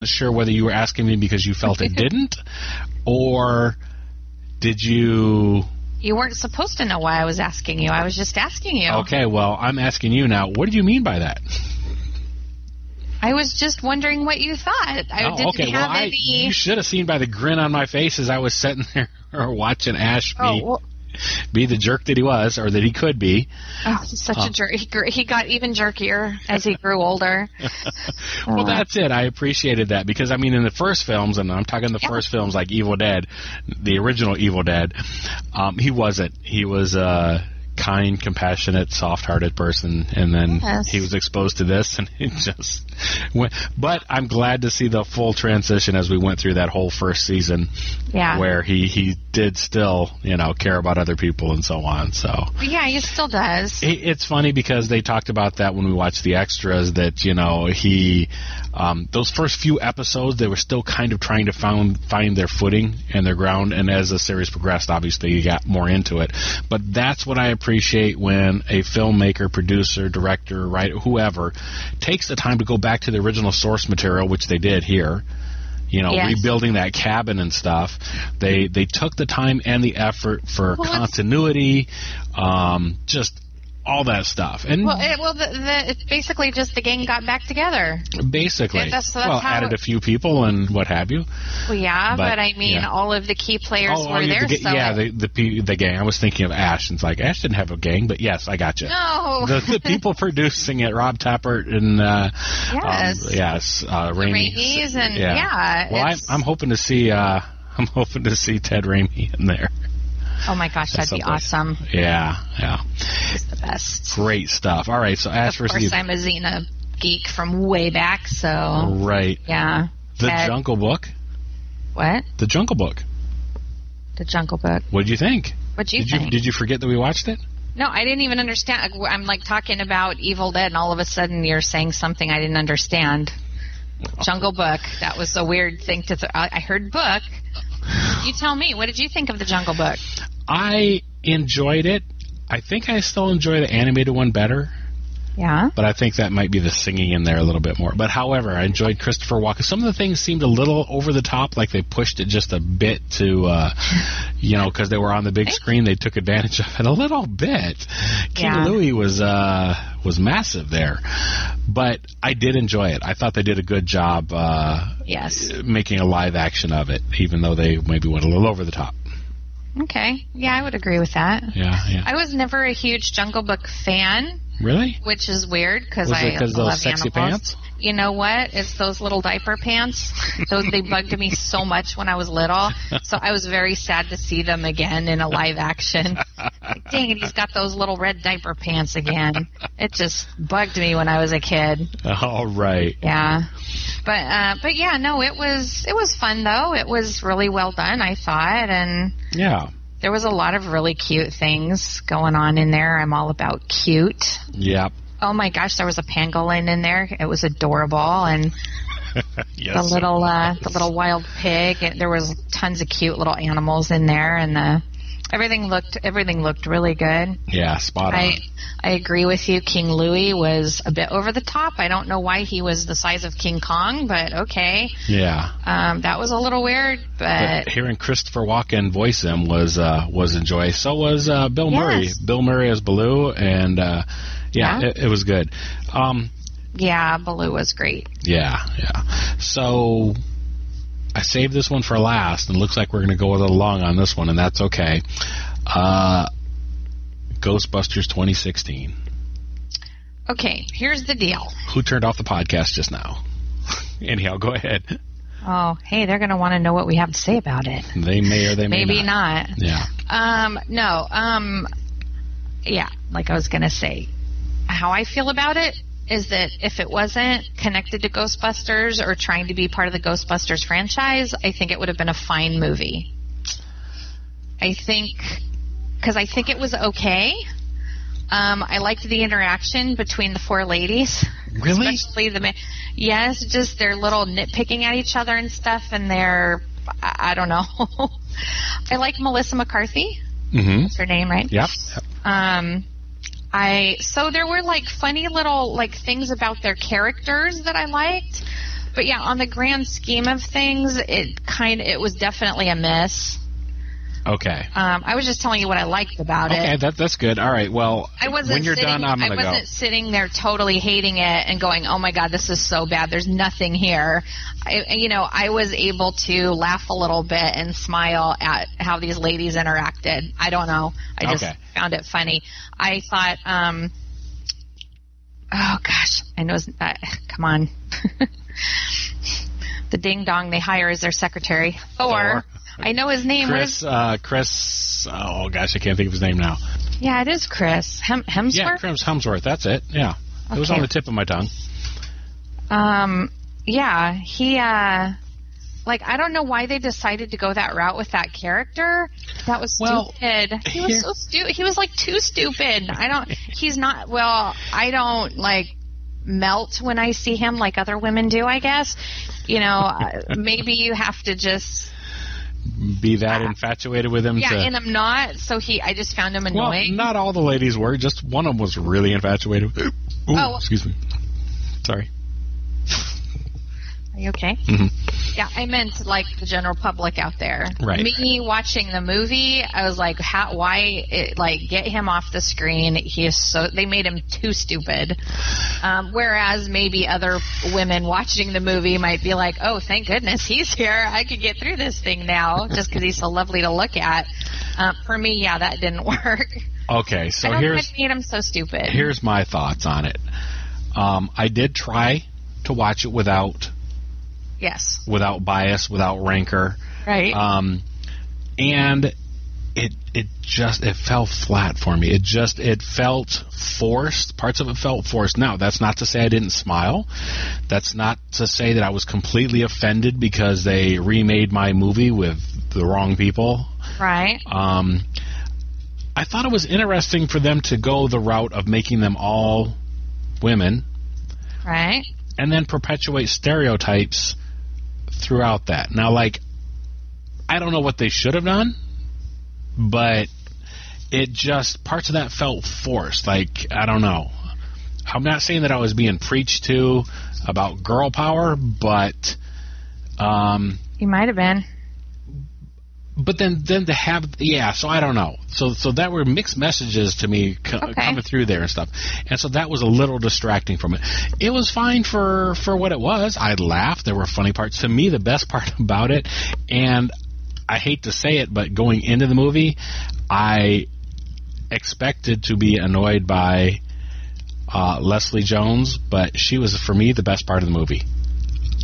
sure whether you were asking me because you felt it didn't, or did you... You weren't supposed to know why I was asking you. I was just asking you. Okay, well, I'm asking you now. What did you mean by that? I was just wondering what you thought. You should have seen by the grin on my face as I was sitting there watching Ash be the jerk that he was, or that he could be. Oh, he's such a jerk. He got even jerkier as he grew older. Well, that's it. I appreciated that because, I mean, in the first films, and I'm talking the first films like Evil Dead, the original Evil Dead, he wasn't. He was kind, compassionate, soft-hearted person, and then he was exposed to this, and it just went. But I'm glad to see the full transition as we went through that whole first season, where he did still, care about other people and so on. So yeah, he still does. It's funny because they talked about that when we watched the extras, that he those first few episodes, they were still kind of trying to find their footing and their ground, and as the series progressed, obviously he got more into it. But that's what I appreciate when a filmmaker, producer, director, writer, whoever takes the time to go back to the original source material, which they did here. Rebuilding that cabin and stuff. They took the time and the effort for continuity, just all that stuff. And it's basically just the gang got back together. Basically. That's how added a few people and what have you. Well, yeah, but I mean, all of the key players were there. The gang. I was thinking of Ash. And it's like, Ash didn't have a gang, but yes, I got you. No. The people producing it, Rob Tappert and Raimi's and Well, I'm hoping to see Ted Raimi in there. Oh my gosh, that'd be awesome. Yeah. He's the best. Great stuff. All right, so Ash versus Evil. Of course, I'm a Xena geek from way back, so... Right. Yeah. The Jungle Book. What? The Jungle Book. The Jungle Book. What did you think? What did you think? Did you forget that we watched it? No, I didn't even understand. I'm like talking about Evil Dead, and all of a sudden you're saying something I didn't understand. Jungle Book. That was a weird thing to... I heard book. You tell me. What did you think of the Jungle Book? I enjoyed it. I think I still enjoy the animated one better. Yeah. But I think that might be the singing in there a little bit more. But however, I enjoyed Christopher Walken. Some of the things seemed a little over the top, like they pushed it just a bit to, because they were on the big screen, they took advantage of it a little bit. King Louis was massive there. But I did enjoy it. I thought they did a good job making a live action of it, even though they maybe went a little over the top. Okay. Yeah, I would agree with that. Yeah. I was never a huge Jungle Book fan. Really? Which is weird because I love those sexy animals. Pants? You know what? It's those little diaper pants. They bugged me so much when I was little. So I was very sad to see them again in a live action. Like, dang it, he's got those little red diaper pants again. It just bugged me when I was a kid. All right. Yeah. But yeah, no, it was fun though. It was really well done, I thought, and there was a lot of really cute things going on in there. I'm all about cute. Yep. Oh my gosh, there was a pangolin in there. It was adorable, and yes, the little wild pig. There was tons of cute little animals in there, and everything looked really good. Yeah, spot on. I agree with you. King Louis was a bit over the top. I don't know why he was the size of King Kong, but okay. Yeah. That was a little weird, but hearing Christopher Walken voice him was a joy. So was Bill Murray. Bill Murray as Baloo, and it was good. Baloo was great. Yeah. So I saved this one for last, and it looks like we're going to go a little long on this one, and that's okay. Ghostbusters 2016. Okay, here's the deal. Who turned off the podcast just now? Anyhow, go ahead. Oh, hey, they're going to want to know what we have to say about it. They may or they may Maybe not. Yeah. Yeah, like I was going to say, how I feel about it is that if it wasn't connected to Ghostbusters or trying to be part of the Ghostbusters franchise, I think it would have been a fine movie. I think it was okay. I liked the interaction between the four ladies. Really? Especially yes, just their little nitpicking at each other and stuff, and I don't know. I like Melissa McCarthy. Mm-hmm. That's her name, right? Yep. So there were like funny little like things about their characters that I liked. But yeah, on the grand scheme of things, it was definitely a miss. Okay. I was just telling you what I liked about it. Okay, that's good. All right. Well, when you're done, I'm going to go. I wasn't sitting there totally hating it and going, "Oh my God, this is so bad. There's nothing here." I was able to laugh a little bit and smile at how these ladies interacted. I don't know. I just found it funny. I thought, oh gosh, I know. Come on. The ding dong they hire as their secretary. Thor. I know his name. Chris, oh gosh, I can't think of his name now. Yeah, it is Chris. Hemsworth? Yeah, Chris Hemsworth, that's it. Yeah. Okay. It was on the tip of my tongue. Yeah, he, I don't know why they decided to go that route with that character. That was stupid. He was so stupid. He was, too stupid. I don't, melt when I see him like other women do, I guess. Maybe you have to just be that infatuated with him. Yeah, and I'm not. So I just found him annoying. Well, not all the ladies were. Just one of them was really infatuated. Ooh, excuse me. Sorry. Are you okay? Mm-hmm. Yeah, I meant the general public out there. Right. Me watching the movie, I was like, why? Get him off the screen. They made him too stupid. Whereas maybe other women watching the movie might be like, oh, thank goodness he's here. I could get through this thing now just because he's so lovely to look at. For me, yeah, that didn't work. Okay, so I made him so stupid. Here's my thoughts on it. I did try to watch it without bias, without rancor. Right. And it fell flat for me. It felt forced. Parts of it felt forced. Now, that's not to say I didn't smile. That's not to say that I was completely offended because they remade my movie with the wrong people. Right. I thought it was interesting for them to go the route of making them all women. Right. And then perpetuate stereotypes throughout that. Now, I don't know what they should have done, but parts of that felt forced. I don't know. I'm not saying that I was being preached to about girl power, but you might have been. But then to have, so I don't know. So that were mixed messages to me coming through there and stuff. And so that was a little distracting from it. It was fine for what it was. I laughed. There were funny parts. To me, the best part about it, and I hate to say it, but going into the movie, I expected to be annoyed by Leslie Jones, but she was, for me, the best part of the movie.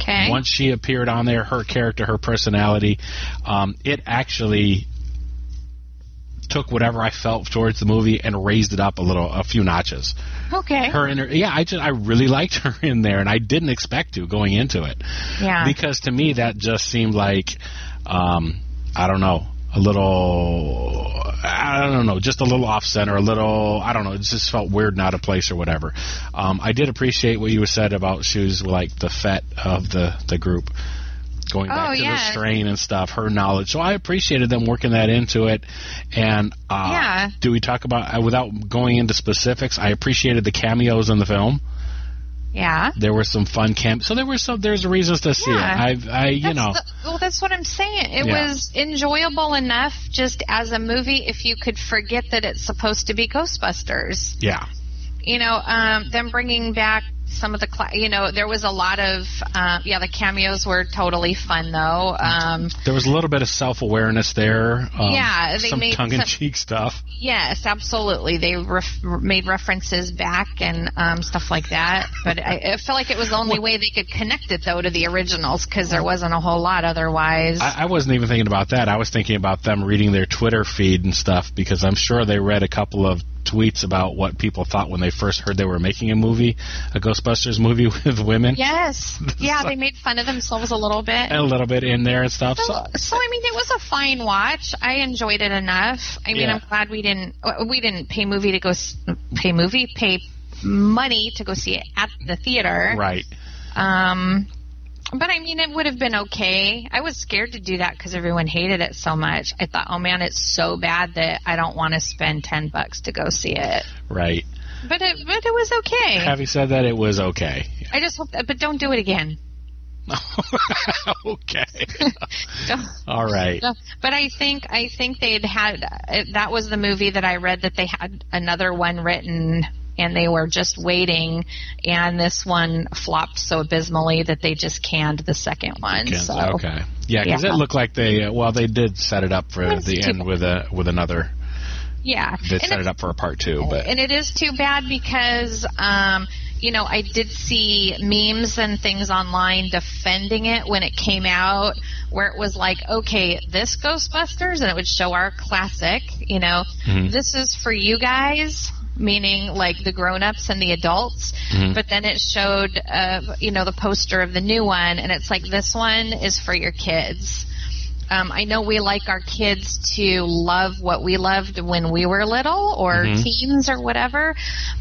Okay. Once she appeared on there, her character, her personality, it actually took whatever I felt towards the movie and raised it up a few notches. Okay. I really liked her in there, and I didn't expect to going into it. Yeah. Because to me, that just seemed like, I don't know, just a little off center, it just felt weird and out of place or whatever. I did appreciate what you said about she was the fet of the group, going back to the strain and stuff, her knowledge. So I appreciated them working that into it. And do we talk about, without going into specifics, I appreciated the cameos in the film. Yeah. There were some fun camps. So there's reasons to see it. That's what I'm saying. It was enjoyable enough just as a movie if you could forget that it's supposed to be Ghostbusters. Yeah. Them bringing back some of the, there was a lot of, the cameos were totally fun though. There was a little bit of self-awareness there. They some made tongue-in-cheek stuff. Yes, absolutely. They made references back and stuff like that. But I felt like it was the only way they could connect it though to the originals because there wasn't a whole lot otherwise. I wasn't even thinking about that. I was thinking about them reading their Twitter feed and stuff because I'm sure they read a couple of tweets about what people thought when they first heard they were making a Ghostbusters movie with women. Yes. Yeah, they made fun of themselves a little bit. A little bit in there and stuff. So I mean, it was a fine watch. I enjoyed it enough. I mean, I'm glad we didn't pay money to go see it at the theater. Right. But I mean, it would have been okay. I was scared to do that because everyone hated it so much. I thought, oh man, it's so bad that I don't want to spend $10 to go see it. Right. But it was okay. Having said that, it was okay. I just hope but don't do it again. Okay. All right. But I think they'd had that was the movie that I read that they had another one written and they were just waiting, and this one flopped so abysmally that they just canned the second one. Okay. Yeah, because it looked like they did set it up for the end with another. Yeah. They set it up for a part 2, but and it is too bad because I did see memes and things online defending it when it came out, where it was like, okay, this Ghostbusters, and it would show our classic, this is for you guys, meaning like the grown-ups and the adults, but then it showed, the poster of the new one, and it's like, this one is for your kids. I know we like our kids to love what we loved when we were little or teens or whatever,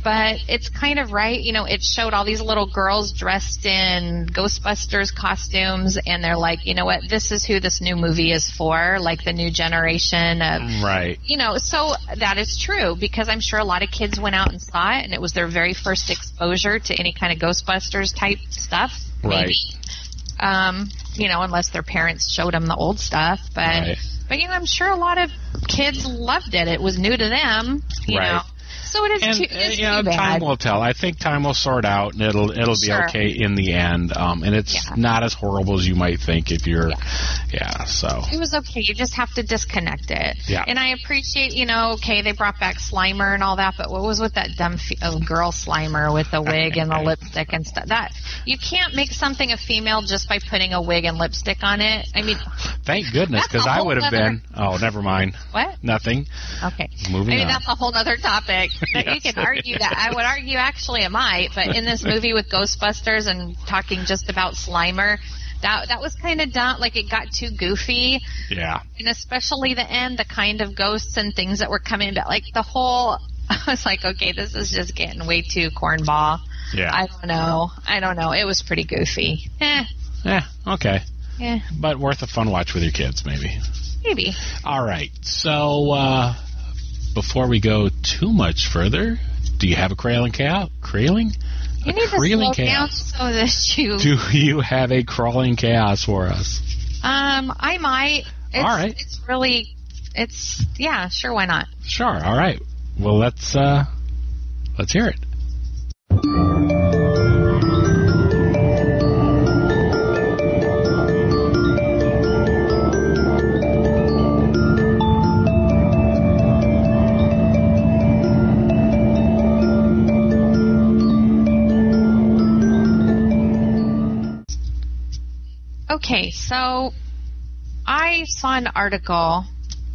but it's kind of right. It showed all these little girls dressed in Ghostbusters costumes, and they're like, you know what, this is who this new movie is for, like the new generation of, right. So that is true, because I'm sure a lot of kids went out and saw it, and it was their very first exposure to any kind of Ghostbusters type stuff, maybe. Right. Unless their parents showed them the old stuff. But I'm sure a lot of kids loved it. It was new to them, you know. So it is too bad. Time will tell. I think time will sort out, and it'll be okay in the end. And it's not as horrible as you might think if you're, so. It was okay. You just have to disconnect it. Yeah. And I appreciate, they brought back Slimer and all that, but what was with that dumb girl Slimer with the wig and the lipstick and stuff? That you can't make something a female just by putting a wig and lipstick on it. I mean, thank goodness, because I would have been. Oh, never mind. What? Nothing. Okay. Moving on. That's a whole other topic. That you can argue that. I would argue actually it might, but in this movie with Ghostbusters and talking just about Slimer, that was kind of dumb. Like, it got too goofy. Yeah. And especially the end, the kind of ghosts and things that were coming back. Like, the whole, I was like, okay, this is just getting way too cornball. Yeah. I don't know. It was pretty goofy. Okay. Yeah. But worth a fun watch with your kids, maybe. Maybe. All right. So, before we go too much further, do you have a crawling cow? Crawling? You need to slow down so that you... Do you have a crawling chaos for us? I might. All right. Yeah, sure, why not? Sure, all right. Well, let's hear it. Okay, so I saw an article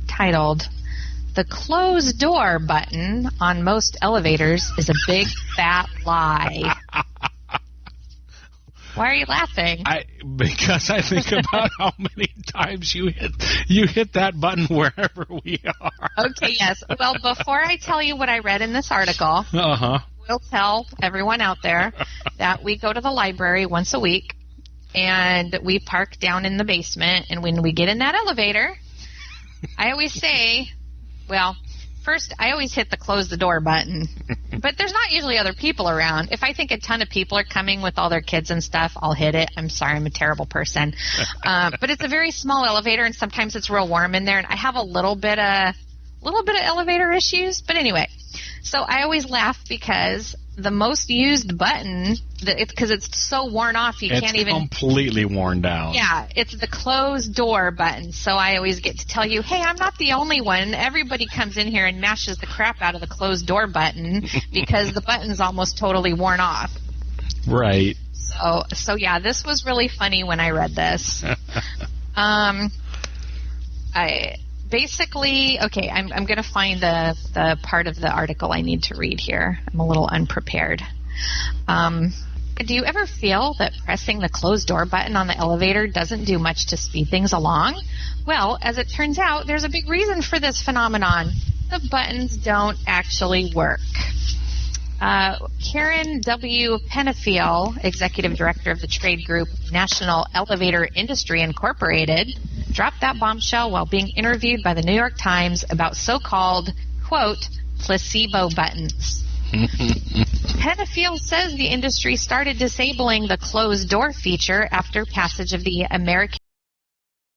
titled, "The close door button on most elevators is a big fat lie." Why are you laughing? Because I think about how many times you hit that button wherever we are. Okay, yes. Well, before I tell you what I read in this article, we'll tell everyone out there that we go to the library once a week. And we park down in the basement, and when we get in that elevator, I always say, first, I always hit the close the door button. But there's not usually other people around. If I think a ton of people are coming with all their kids and stuff, I'll hit it. I'm sorry, I'm a terrible person. But it's a very small elevator, and sometimes it's real warm in there, and I have a little bit of elevator issues. But anyway, so I always laugh because the most used button, because it's so worn off, you can't even... It's completely worn down. Yeah, it's the close door button. So I always get to tell you, hey, I'm not the only one. Everybody comes in here and mashes the crap out of the closed door button because the button's almost totally worn off. Right. So yeah, this was really funny when I read this. Okay, I'm going to find the part of the article I need to read here. I'm a little unprepared. Do you ever feel that pressing the close door button on the elevator doesn't do much to speed things along? Well, as it turns out, there's a big reason for this phenomenon. The buttons don't actually work. Karen W. Penafiel, executive director of the trade group National Elevator Industry Incorporated, dropped that bombshell while being interviewed by the New York Times about so-called, quote, placebo buttons. Pedophile says the industry started disabling the closed door feature after passage of the American